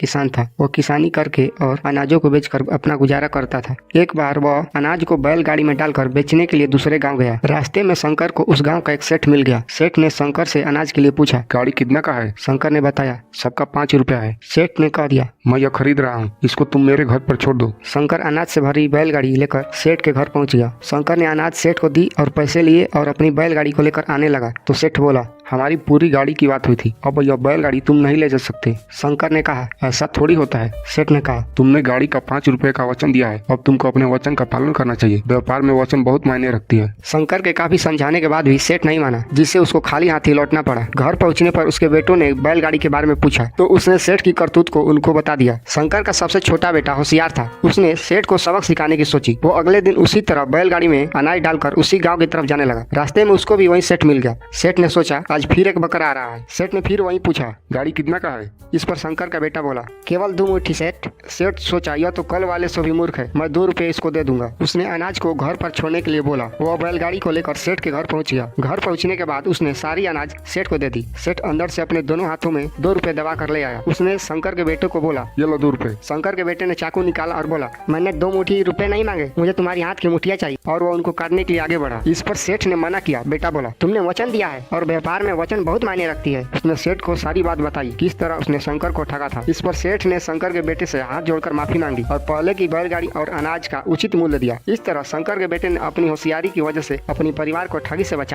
किसान था। वो किसानी करके और अनाजों को बेचकर अपना गुजारा करता था। एक बार वह अनाज को बैलगाड़ी में डालकर बेचने के लिए दूसरे गांव गया। रास्ते में शंकर को उस गांव का एक सेठ मिल गया। सेठ ने शंकर से अनाज के लिए पूछा, गाड़ी कितना का है? शंकर ने बताया, सबका 5 रुपया है। सेठ ने कह दिया, मैं यह खरीद रहा हूँ, इसको तुम मेरे घर पर छोड़ दो। शंकर अनाज से भरी बैलगाड़ी लेकर सेठ के घर पहुंच गया। शंकर ने अनाज सेठ को दी और पैसे लिए और अपनी बैलगाड़ी को लेकर आने लगा तो सेठ बोला, हमारी पूरी गाड़ी की बात हुई थी, अब यह बैलगाड़ी तुम नहीं ले जा सकते। शंकर ने कहा, ऐसा थोड़ी होता है। सेठ ने कहा, तुमने गाड़ी का 5 रुपए का वचन दिया है, अब तुमको अपने वचन का पालन करना चाहिए। व्यापार में वचन बहुत मायने रखती है। शंकर के काफी समझाने के बाद भी सेठ नहीं माना, जिससे उसको खाली हाथ ही लौटना पड़ा। घर पहुंचने पर उसके बेटों ने बैलगाड़ी के बारे में पूछा तो उसने सेठ की करतूत को उनको बता दिया। शंकर का सबसे छोटा बेटा होशियार था। उसने सेठ को सबक सिखाने की सोची। वो अगले दिन उसी तरह बैलगाड़ी में अनाज डालकर उसी गाँव की तरफ जाने लगा। रास्ते में उसको भी वही सेठ मिल गया। सेठ ने सोचा, आज फिर एक बकरा आ रहा है। सेठ ने फिर वही पूछा, गाड़ी कितना का है? इस पर शंकर का बेटा बोला, केवल 2 मुट्ठी सेठ। सेठ सोचा, यह तो कल वाले से भी मूर्ख है, मैं 2 रुपए इसको दे दूंगा। उसने अनाज को घर पर छोड़ने के लिए बोला। वो बैलगाड़ी को लेकर सेठ के घर पहुंच गया। घर पहुंचने के बाद उसने सारी अनाज सेठ को दे दी। सेठ अंदर से अपने दोनों हाथों में 2 रुपए दबा कर ले आया। उसने शंकर के बेटे को बोला, ये लो 2 रुपए। शंकर के बेटे ने चाकू निकाला और बोला, मैंने 2 मुट्ठी रुपए नहीं मांगे, मुझे तुम्हारी हाथ की मुठिया चाहिए। और वो उनको काटने के लिए आगे बढ़ा। इस पर सेठ ने मना किया। बेटा बोला, तुमने वचन दिया है और व्यापार में वचन बहुत मायने रखती है। उसने सेठ को सारी बात बताई, किस तरह उसने शंकर को ठगा था। इस पर सेठ ने शंकर के बेटे से हाथ जोड़कर माफी मांगी और पहले की बैलगाड़ी और अनाज का उचित मूल्य दिया। इस तरह शंकर के बेटे ने अपनी होशियारी की वजह से अपने परिवार को ठगी से बचा लिया।